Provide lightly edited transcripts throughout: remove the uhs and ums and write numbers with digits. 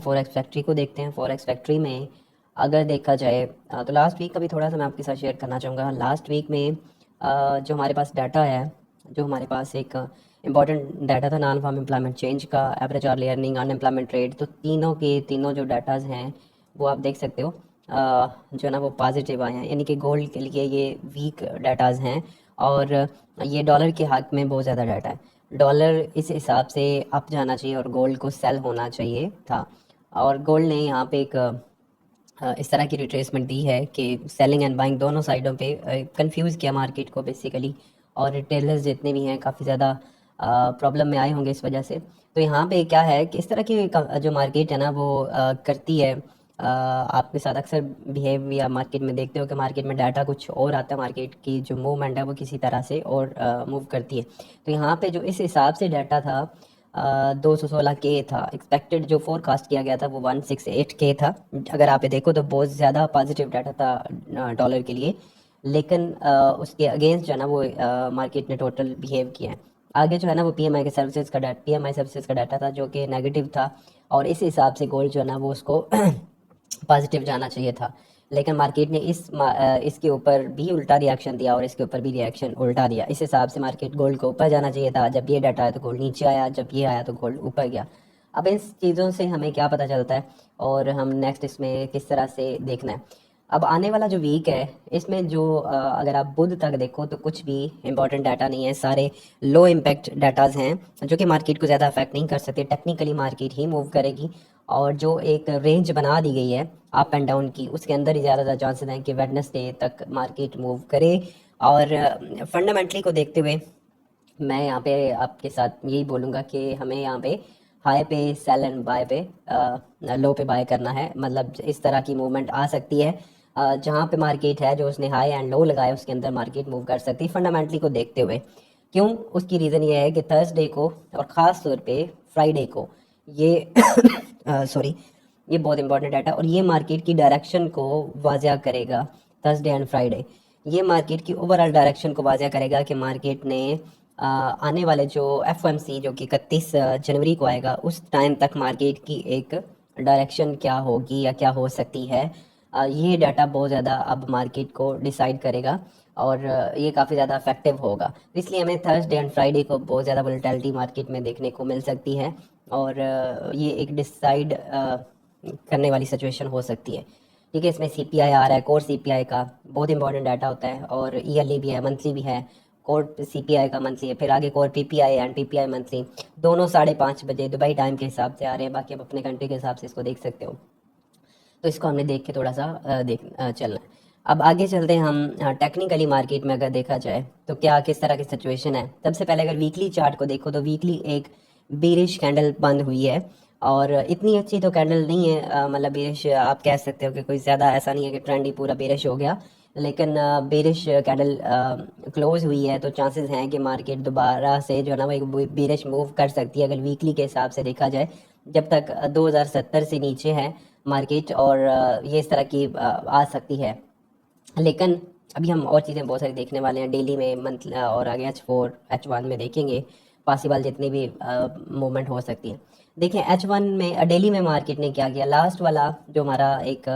Forex factory को देखते हैं। फॉरेक्स फैक्ट्री में अगर देखा जाए तो लास्ट वीक का भी थोड़ा सा मैं आपके साथ शेयर करना चाहूँगा। लास्ट वीक में जो हमारे पास डाटा है, जो हमारे पास एक इम्पॉर्टेंट डाटा था नॉन फार्म एम्प्लॉयमेंट चेंज का, average early earning, unemployment rate, तो तीनों के तीनों जो डाटाज हैं वो आप देख सकते हो जो है ना वो पॉजिटिव आए हैं, यानी कि गोल्ड के लिए ये वीक डाटाज हैं। और ये डॉलर के हक में बहुत ज़्यादा डाटा है। डॉलर इस हिसाब से अप जाना चाहिए और गोल्ड को सेल होना चाहिए था। और गोल्ड ने यहाँ पे एक इस तरह की रिट्रेसमेंट दी है कि सेलिंग एंड बाइंग दोनों साइडों पे कंफ्यूज किया मार्केट को बेसिकली। और रिटेलर्स जितने भी हैं काफ़ी ज़्यादा प्रॉब्लम में आए होंगे इस वजह से। तो यहाँ पे क्या है कि इस तरह की जो मार्केट है ना वो करती है आपके साथ अक्सर बिहेव, या मार्केट में देखते हो कि मार्केट में डाटा कुछ और आता है, मार्केट की जो मूवमेंट है वो किसी तरह से और मूव करती है। तो यहाँ पे जो इस हिसाब से डाटा था 216 के था, एक्सपेक्टेड जो फोरकास्ट किया गया था वो 168 के था। अगर आप ये देखो तो बहुत ज़्यादा पॉजिटिव डाटा था डॉलर के लिए। लेकिन उसके अगेंस्ट जो है ना वो मार्केट ने टोटल बिहेव किया है। आगे जो है ना वो पीएमआई के सर्विसेज का डाटा, पीएमआई सर्विसेज का डाटा था जो कि नेगेटिव था। और इस हिसाब से गोल्ड जो है ना वो उसको पॉजिटिव जाना चाहिए था। लेकिन मार्केट ने इसके ऊपर भी उल्टा रिएक्शन दिया और इसके ऊपर भी रिएक्शन उल्टा दिया। इस हिसाब से मार्केट गोल्ड को ऊपर जाना चाहिए था। जब ये डाटा आया तो गोल्ड नीचे आया, जब ये आया तो गोल्ड ऊपर गया। अब इस चीज़ों से हमें क्या पता चलता है और हम नेक्स्ट इसमें किस तरह से देखना है। अब आने वाला जो वीक है इसमें जो अगर आप बुध तक देखो तो कुछ भी इंपॉर्टेंट डाटा नहीं है, सारे लो इम्पैक्ट डाटाज हैं जो कि मार्केट को ज़्यादा अफेक्ट नहीं कर सकते। टेक्निकली मार्केट ही मूव करेगी और जो एक रेंज बना दी गई है अप एंड डाउन की, उसके अंदर ही ज़्यादा चांसेस हैं कि वेडनेसडे तक मार्केट मूव करे। और फंडामेंटली को देखते हुए मैं यहाँ पे आपके साथ यही बोलूँगा कि हमें यहाँ पे हाई पे सेल एंड बाय पे लो पे बाय करना है। मतलब इस तरह की मूवमेंट आ सकती है जहाँ पे मार्केट है जो उसने हाई एंड लो लगाया उसके अंदर मार्केट मूव कर सकती है फंडामेंटली को देखते हुए। क्यों? उसकी रीज़न ये है कि थर्सडे को और ख़ास तौर पे फ्राइडे को ये सॉरी ये बहुत इंपॉर्टेंट डाटा और ये मार्केट की डायरेक्शन को वाज़ह करेगा। थर्सडे एंड फ्राइडे ये मार्केट की ओवरऑल डायरेक्शन को वाज़ह करेगा कि मार्केट ने आने वाले जो एफओएमसी जो कि 31 जनवरी को आएगा उस टाइम तक मार्केट की एक डायरेक्शन क्या होगी या क्या हो सकती है। ये डाटा बहुत ज़्यादा अब मार्केट को डिसाइड करेगा और ये काफ़ी ज़्यादा इफेक्टिव होगा। इसलिए हमें थर्सडे एंड फ्राइडे को बहुत ज़्यादा वोलेटिलिटी मार्केट में देखने को मिल सकती है और ये एक डिसाइड करने वाली सिचुएशन हो सकती है। ठीक है, इसमें सीपीआई आ रहा है, कोर सीपीआई का बहुत इंपॉर्टेंट डाटा होता है और ईयरली भी है, मंथली भी है। कोर सीपीआई का मंथली है, फिर आगे core PPI and PPI monthly, दोनों 5:30 बजे दुबई टाइम के हिसाब से आ रहे हैं। बाकी आप अपने कंट्री के हिसाब से इसको देख सकते हो। तो इसको हमने देख के थोड़ा सा चलना है। अब आगे चलते हैं हम टेक्निकली मार्केट में अगर देखा जाए तो क्या किस तरह की सिचुएशन है। सबसे पहले अगर वीकली चार्ट को देखो तो वीकली एक बेरिश कैंडल बंद हुई है और इतनी अच्छी तो कैंडल नहीं है। मतलब बेरिश आप कह सकते हो कि कोई ज़्यादा ऐसा नहीं है कि ट्रेंड ही पूरा बेरिश हो गया, लेकिन बेरिश कैंडल क्लोज हुई है तो चांसेस हैं कि मार्केट दोबारा से जो है ना वो एक बेरिश मूव कर सकती है अगर वीकली के हिसाब से देखा जाए। जब तक 2070 से नीचे है मार्केट और ये इस तरह की आ सकती है। लेकिन अभी हम और चीज़ें बहुत सारी देखने वाले हैं डेली में, मंथ और आगे H4 H1 में देखेंगे पॉसिबल जितनी भी मूवमेंट हो सकती है। देखें H1 में डेली में मार्केट ने क्या किया। लास्ट वाला जो हमारा एक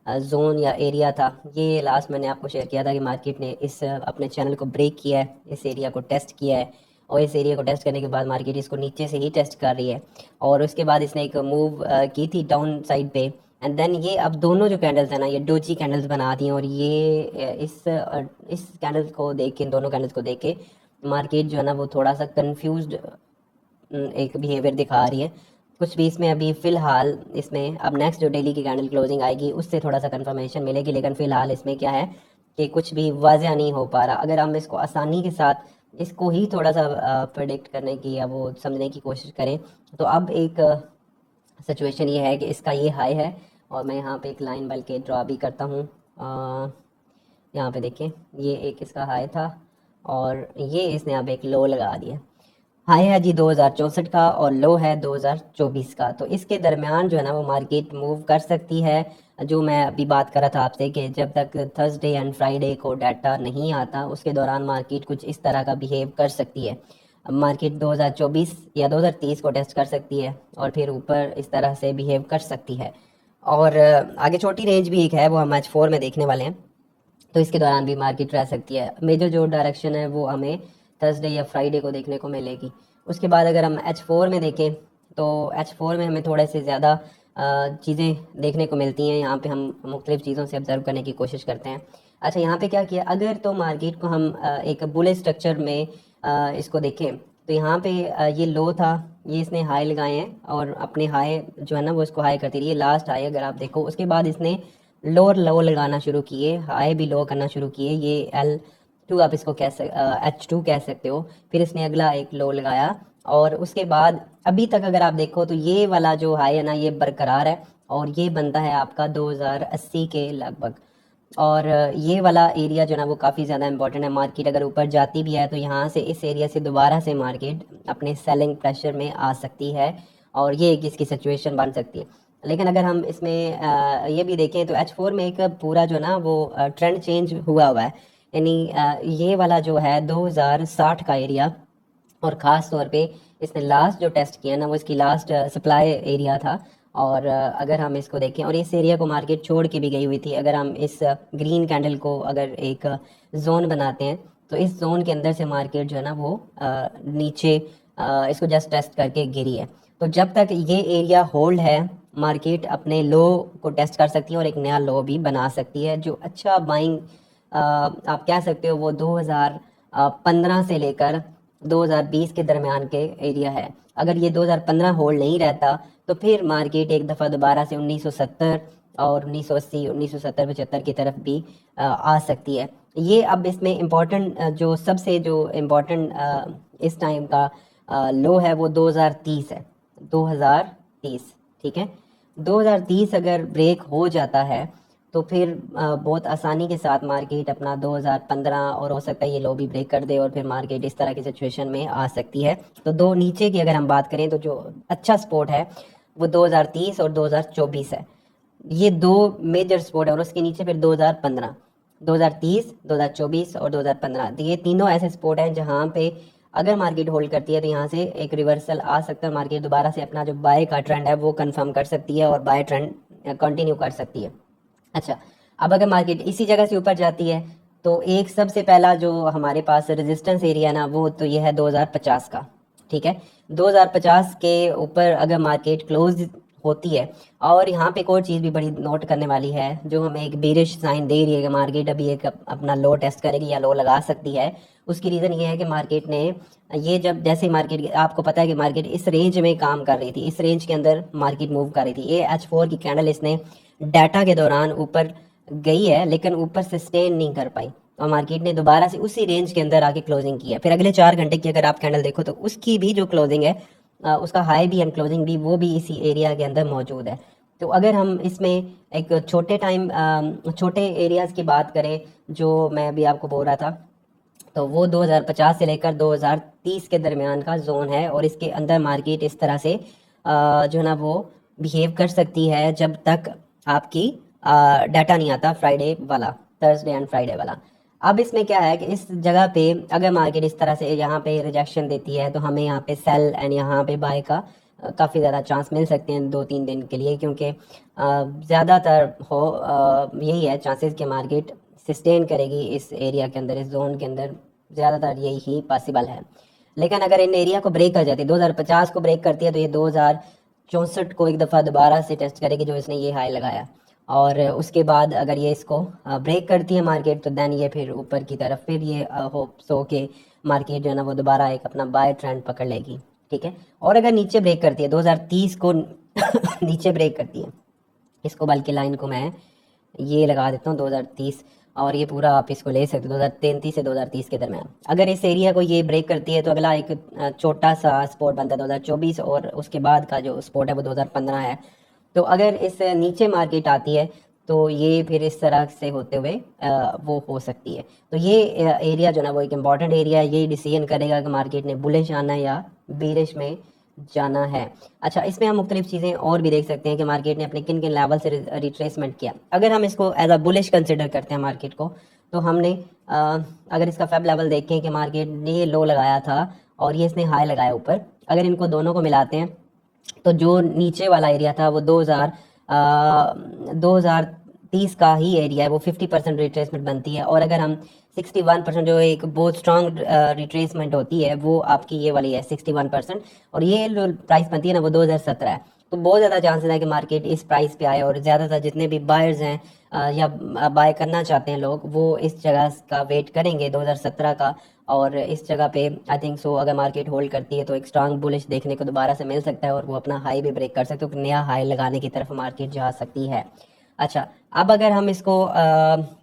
जोन या एरिया था, ये लास्ट मैंने आपको शेयर किया था कि मार्केट ने इस अपने चैनल को ब्रेक किया है, इस एरिया को टेस्ट किया है और इस एरिया को टेस्ट करने के बाद मार्केट इसको नीचे से ही टेस्ट कर रही है और उसके बाद इसने एक मूव की थी डाउन साइड पे। एंड देन ये अब दोनों जो कैंडल्स है ना ये डोजी कैंडल्स बना दी हैं और ये इस कैंडल्स को देख के, इन दोनों कैंडल्स को देख के मार्केट जो है ना वो थोड़ा सा कंफ्यूज्ड एक बिहेवियर दिखा रही है। कुछ भी इसमें अभी फ़िलहाल इसमें अब नेक्स्ट जो डेली की कैंडल क्लोजिंग आएगी उससे थोड़ा सा कंफर्मेशन मिलेगी, लेकिन फ़िलहाल इसमें क्या है कि कुछ भी वाज़ह नहीं हो पा रहा। अगर हम इसको आसानी के साथ इसको ही थोड़ा सा प्रेडिक्ट करने की या वो समझने की कोशिश करें तो अब एक सिचुएशन ये है कि इसका ये हाई है और मैं यहाँ पे एक लाइन बल्कि ड्रॉ भी करता हूँ। यहाँ पे देखें ये एक इसका हाई था और ये इसने अब एक लो लगा दिया। हाई है जी 2064 का और लो है 2024 का। तो इसके दरमियान जो है ना वो मार्केट मूव कर सकती है। जो मैं अभी बात कर रहा था आपसे कि जब तक थर्सडे एंड फ्राइडे को डाटा नहीं आता उसके दौरान मार्केट कुछ इस तरह का बिहेव कर सकती है। मार्केट 2024 या 2030 को टेस्ट कर सकती है और फिर ऊपर इस तरह से बिहेव कर सकती है। और आगे छोटी रेंज भी एक है, वो हम H4 में देखने वाले हैं, तो इसके दौरान भी मार्केट रह सकती है। मेजर जो डायरेक्शन है वो हमें थर्सडे या फ्राइडे को देखने को मिलेगी। उसके बाद अगर हम H4 में देखें तो H4 में हमें थोड़े से ज़्यादा चीज़ें देखने को मिलती हैं। यहाँ पे हम मुख्तलिफ़ चीज़ों से ऑब्ज़र्व करने की कोशिश करते हैं। अच्छा, यहाँ पे क्या किया, अगर तो मार्केट को हम एक बुलिश स्ट्रक्चर में इसको देखें तो यहाँ पे ये लो था, ये इसने हाई लगाए हैं और अपने हाई जो है ना वो इसको हाई करती रही है। लास्ट हाई अगर आप देखो, उसके बाद इसने लोअर लो लगाना शुरू किए, हाई भी लो करना शुरू किए। ये L2 आप इसको H2 कह सकते हो। फिर इसने अगला एक लो लगाया और उसके बाद अभी तक अगर आप देखो तो ये वाला जो हाई है ना ये बरकरार है और ये बनता है आपका 2080 के लगभग। और ये वाला एरिया जो है ना वो काफ़ी ज़्यादा इंपॉर्टेंट है। मार्केट अगर ऊपर जाती भी है तो यहाँ से इस एरिया से दोबारा से मार्केट अपने सेलिंग प्रेशर में आ सकती है और ये एक इसकी सिचुएशन बन सकती है। लेकिन अगर हम इसमें ये भी देखें तो H4 में एक पूरा जो ना वो ट्रेंड चेंज हुआ है, यानी ये वाला जो है 2060 का एरिया, और ख़ास तौर पे इसने लास्ट जो टेस्ट किया ना वो इसकी लास्ट सप्लाई एरिया था। और अगर हम इसको देखें और इस एरिया को मार्केट छोड़ के भी गई हुई थी। अगर हम इस ग्रीन कैंडल को अगर एक जोन बनाते हैं तो इस जोन के अंदर से मार्केट जो है ना वो नीचे इसको जस्ट टेस्ट करके गिरी है। तो जब तक ये एरिया होल्ड है मार्केट अपने लो को टेस्ट कर सकती है और एक नया लो भी बना सकती है। जो अच्छा बाइंग आप कह सकते हो वो 2015 से लेकर 2020 के दरमियान के एरिया है। अगर ये 2015 होल्ड नहीं रहता तो फिर मार्केट एक दफ़ा दोबारा से 1970 और 1980 1970 75 की तरफ भी आ सकती है। ये अब इसमें इम्पोर्टेंट जो सबसे जो इम्पोर्टेंट इस टाइम का लो है वो 2030 है। 2030, ठीक है। 2030 अगर ब्रेक हो जाता है तो फिर बहुत आसानी के साथ मार्केट अपना 2015 और हो सकता है ये लो भी ब्रेक कर दे और फिर मार्केट इस तरह की सिचुएशन में आ सकती है। तो दो नीचे की अगर हम बात करें तो जो अच्छा सपोर्ट है वो 2030 और 2024 है। ये दो मेजर सपोर्ट है और उसके नीचे फिर 2015, 2030, 2024 और 2015, तो ये तीनों ऐसे सपोर्ट हैं जहाँ पे अगर मार्केट होल्ड करती है तो यहाँ से एक रिवर्सल आ सकता है। मार्केट दोबारा से अपना जो बाय का ट्रेंड है वो कंफर्म कर सकती है और बाय ट्रेंड कंटिन्यू कर सकती है। अच्छा, अब अगर मार्केट इसी जगह से ऊपर जाती है तो एक सबसे पहला जो हमारे पास रेजिस्टेंस एरिया ना वो तो ये है 2050 का, ठीक है। 2050 के ऊपर अगर मार्केट क्लोज होती है, और यहाँ पे एक और चीज़ भी बड़ी नोट करने वाली है जो हमें एक बेरिश साइन दे रही है कि मार्केट अभी एक अपना लो टेस्ट करेगी या लो लगा सकती है। उसकी रीज़न ये है कि मार्केट ने ये जब जैसे मार्केट आपको पता है कि मार्केट इस रेंज में काम कर रही थी, इस रेंज के अंदर मार्केट मूव कर रही थी। ये H4 की कैंडल इसने डाटा के दौरान ऊपर गई है लेकिन ऊपर सस्टेन नहीं कर पाई और मार्केट ने दोबारा से उसी रेंज के अंदर आके क्लोजिंग की है। फिर अगले 4 घंटे की अगर आप कैंडल देखो तो उसकी भी जो क्लोजिंग है उसका हाई भी एंड क्लोजिंग भी वो भी इसी एरिया के अंदर मौजूद है। तो अगर हम इसमें एक छोटे एरियाज़ की बात करें जो मैं अभी आपको बोल रहा था, तो वो 2050 से लेकर 2030 के दरमियान का जोन है और इसके अंदर मार्केट इस तरह से जो है ना वो बिहेव कर सकती है जब तक आपकी डाटा नहीं आता फ्राइडे वाला, थर्सडे एंड फ्राइडे वाला। अब इसमें क्या है कि इस जगह पे अगर मार्केट इस तरह से यहाँ पे रिजेक्शन देती है तो हमें यहाँ पे सेल एंड यहाँ पे बाय का काफ़ी ज़्यादा चांस मिल सकते हैं 2-3 दिन के लिए, क्योंकि ज़्यादातर यही है चांसेस कि मार्केट सस्टेन करेगी इस एरिया के अंदर, इस जोन के अंदर ज़्यादातर यही पॉसिबल है। लेकिन अगर इन एरिया को ब्रेक कर जाती है, 2050 को ब्रेक करती है, तो ये 2064 को एक दफ़ा दोबारा से टेस्ट करेगी जो इसने ये हाई लगाया। और उसके बाद अगर ये इसको ब्रेक करती है मार्केट तो देन ये फिर ऊपर की तरफ फिर ये होप्स हो के मार्केट जो है ना वो दोबारा एक अपना बाय ट्रेंड पकड़ लेगी, ठीक है। और अगर नीचे ब्रेक करती है 2030 को नीचे ब्रेक करती है, इसको बल्कि लाइन को मैं ये लगा देता हूँ 2030, और ये पूरा आप इसको ले सकते हो 2033 से 2030 के दरमियान। अगर इस एरिया को ये ब्रेक करती है तो अगला एक छोटा सा स्पॉट बनता है 2024 और उसके बाद का जो स्पॉट है वो 2015 है। तो अगर इस नीचे मार्केट आती है तो ये फिर इस तरह से होते हुए वो हो सकती है। तो ये एरिया जो ना वो एक इम्पॉर्टेंट एरिया है, ये डिसीजन करेगा कि मार्केट ने बुलिश आना है या बेरिश में जाना है। अच्छा, इसमें हम मुख्तलिफ चीज़ें और भी देख सकते हैं कि मार्केट ने अपने किन किन लेवल से रिट्रेसमेंट किया। अगर हम इसको एज अ बुलिश कंसिडर करते हैं मार्केट को, तो हमने अगर इसका फेब लेवल देखें कि मार्केट ने ये लो लगाया था और ये इसने हाई लगाया ऊपर। अगर इनको दोनों को मिलाते हैं तो जो नीचे वाला एरिया था वो 2030 का ही एरिया है, वो 50% रिट्रेसमेंट बनती है। और अगर हम 61% जो एक बहुत स्ट्रॉन्ग रिट्रेसमेंट होती है वो आपकी ये वाली है 61%, और ये जो प्राइस बनती है ना वो 2017 है। तो बहुत ज़्यादा चांसेस है कि मार्केट इस प्राइस पे आए, और ज़्यादातर जितने भी बायर्स हैं या बाय करना चाहते हैं लोग, वो इस जगह का वेट करेंगे 2017 का। और इस जगह पे आई थिंक सो अगर मार्केट होल्ड करती है तो एक स्ट्रांग बुलिश देखने को दोबारा से मिल सकता है, और वो अपना हाई भी ब्रेक कर सकते हो, नया हाई लगाने की तरफ मार्केट जा सकती है। अच्छा, अब अगर हम इसको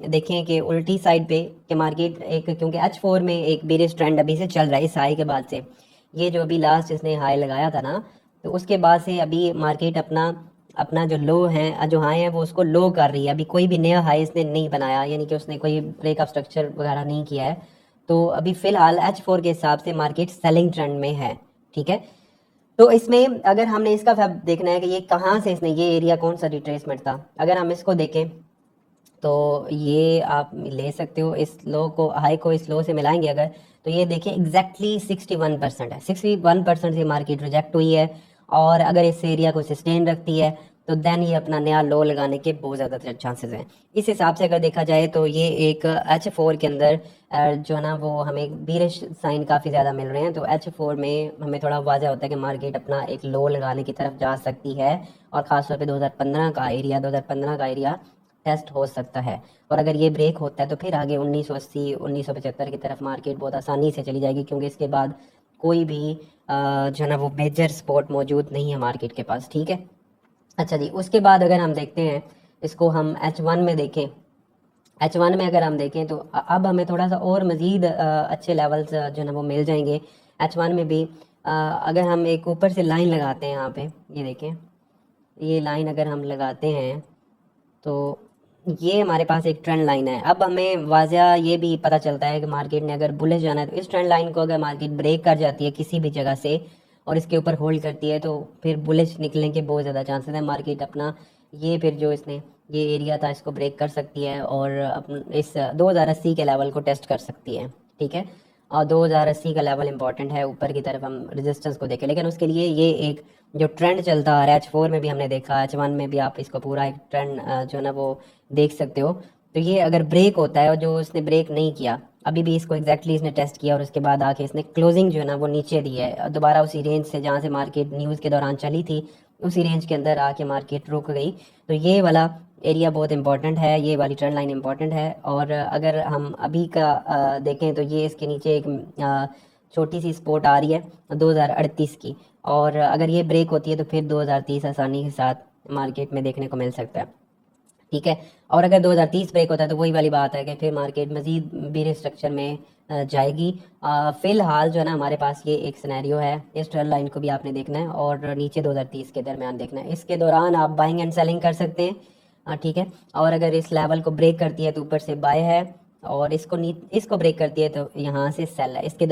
देखें कि उल्टी साइड पे कि मार्केट एक, क्योंकि H4 में एक बेरिश ट्रेंड अभी से चल रहा है इस हाई के बाद से, ये जो अभी लास्ट इसने हाई लगाया था ना, तो उसके बाद से अभी मार्केट अपना अपना जो लो है, जो हाई है, वो उसको लो कर रही है। अभी कोई भी नया हाई इसने नहीं बनाया, यानी कि उसने कोई ब्रेकअप स्ट्रक्चर वगैरह नहीं किया है। तो अभी फिलहाल H4 के हिसाब से मार्केट सेलिंग ट्रेंड में है। ठीक है, तो इसमें अगर हमने इसका फैब देखना है कि ये कहाँ से इसने ये एरिया कौन सा रिट्रेसमेंट था, अगर हम इसको देखें तो ये आप ले सकते हो इस लो को, हाई को इस लो से मिलाएंगे अगर, तो ये देखिए एग्जैक्टली 61% है। 61% से मार्केट रिजेक्ट हुई है, और अगर इस एरिया को सस्टेन रखती है तो देन ये अपना नया लो लगाने के बहुत ज़्यादा चांसेस हैं। इस हिसाब से अगर देखा जाए तो ये एक H4 के अंदर जो है ना वो हमें बीरिश साइन काफ़ी ज़्यादा मिल रहे हैं। तो H4 में हमें थोड़ा वाजह होता है कि मार्केट अपना एक लो लगाने की तरफ जा सकती है, और ख़ासतौर पे 2015 का एरिया टेस्ट हो सकता है। और अगर ये ब्रेक होता है तो फिर आगे 1980 1975 की तरफ मार्केट बहुत आसानी से चली जाएगी, क्योंकि इसके बाद कोई भी जो है ना वो मेजर सपोर्ट मौजूद नहीं है मार्केट के पास। ठीक है, अच्छा जी, उसके बाद अगर हम देखते हैं इसको, हम H1 में देखें, H1 में अगर हम देखें तो अब हमें थोड़ा सा और मज़ीद अच्छे लेवल्स जो है ना वो मिल जाएंगे H1 में भी। अगर हम एक ऊपर से लाइन लगाते हैं यहाँ पे, ये देखें, ये लाइन अगर हम लगाते हैं तो ये हमारे पास एक ट्रेंड लाइन है। अब हमें वाज़ह ये भी पता चलता है कि मार्केट ने अगर बुलिश जाना है तो इस ट्रेंड लाइन को अगर मार्केट ब्रेक कर जाती है किसी भी जगह से और इसके ऊपर होल्ड करती है, तो फिर बुलिश निकलने के बहुत ज़्यादा चांसेस हैं। मार्केट अपना ये फिर जो इसने ये एरिया था इसको ब्रेक कर सकती है, और इस 2080 के लेवल को टेस्ट कर सकती है। ठीक है, और 2080 का लेवल इंपॉर्टेंट है ऊपर की तरफ हम रेजिस्टेंस को देखें, लेकिन उसके लिए ये एक जो ट्रेंड चलता आ रहा है H4 में भी हमने देखा, H1 में भी आप इसको पूरा एक ट्रेंड जो है ना वो देख सकते हो। तो ये अगर ब्रेक होता है, और जो इसने ब्रेक नहीं किया अभी भी, इसको एग्जैक्टली इसने टेस्ट किया और उसके बाद आके इसने क्लोजिंग जो है ना वो नीचे दी है दोबारा उसी रेंज से जहाँ से मार्केट न्यूज़ के दौरान चली थी, उसी रेंज के अंदर आके मार्केट रुक गई। तो ये वाला एरिया बहुत इंपॉर्टेंट है, ये वाली ट्रेंड लाइन इंपॉर्टेंट है। और अगर हम अभी का देखें तो ये इसके नीचे एक छोटी सी स्पोर्ट आ रही है 2038 की, और अगर ये ब्रेक होती है तो फिर 2030 आसानी के साथ मार्केट में देखने को मिल सकता है। ठीक है, और अगर 2030 ब्रेक होता है तो वही वाली बात है कि फिर मार्केट मजीद बेरिश स्ट्रक्चर में जाएगी। फिलहाल जो है ना हमारे पास ये एक सिनेरियो है, इस ट्रेंड लाइन को भी आपने देखना है और नीचे 2030 के दरमियान देखना है। इसके दौरान आप बाइंग एंड सेलिंग कर सकते हैं। ठीक है, और अगर इस लेवल को ब्रेक करती है तो ऊपर से बाय है, और इसको ब्रेक करती है तो यहाँ से सेल है। इसके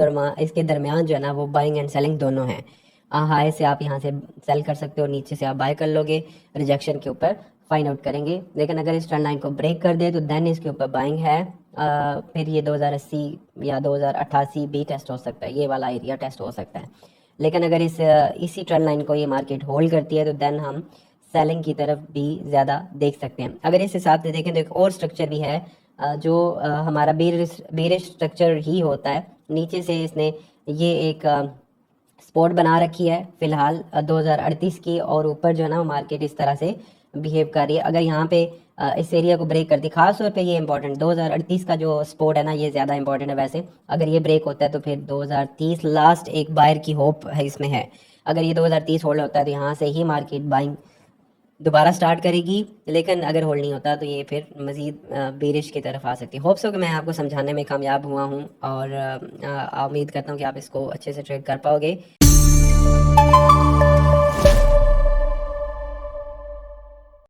दरमियान जो है ना वो बाइंग एंड सेलिंग दोनों हैं। हाई से आप यहाँ से सेल कर सकते हो, नीचे से आप बाय कर लोगे, रिजेक्शन के ऊपर फाइंड आउट करेंगे। लेकिन अगर इस ट्रेंड लाइन को ब्रेक कर दे तो देन इसके ऊपर बाइंग है। फिर ये 2080 या 2088 भी टेस्ट हो सकता है, ये वाला एरिया टेस्ट हो सकता है। लेकिन अगर इसी ट्रेंड लाइन को ये मार्केट होल्ड करती है तो देन हम सेलिंग की तरफ भी ज़्यादा देख सकते हैं। अगर इस हिसाब से देखें तो एक और स्ट्रक्चर भी है जो हमारा बेरिश स्ट्रक्चर ही होता है। नीचे से इसने ये एक स्पॉट बना रखी है फिलहाल 2038 की, और ऊपर जो है ना मार्केट इस तरह से बिहेव कर रही है। अगर यहाँ पे इस एरिया को ब्रेक करती, खास तौर पे ये इंपॉर्टेंट 2038 का जो स्पॉट है ना ये ज़्यादा इंपॉर्टेंट है। वैसे अगर ये ब्रेक होता है तो फिर 2030 लास्ट एक बायर की होप है इसमें है। अगर ये 2030 होल्ड होता है तो यहाँ से ही मार्केट बाइंग दोबारा स्टार्ट करेगी, लेकिन अगर होल्ड नहीं होता तो ये फिर मज़ीद बेरिश की तरफ आ सकती है। होप्स हो कि मैं आपको समझाने में कामयाब हुआ हूँ, और उम्मीद करता हूँ कि आप इसको अच्छे से ट्रेड कर पाओगे।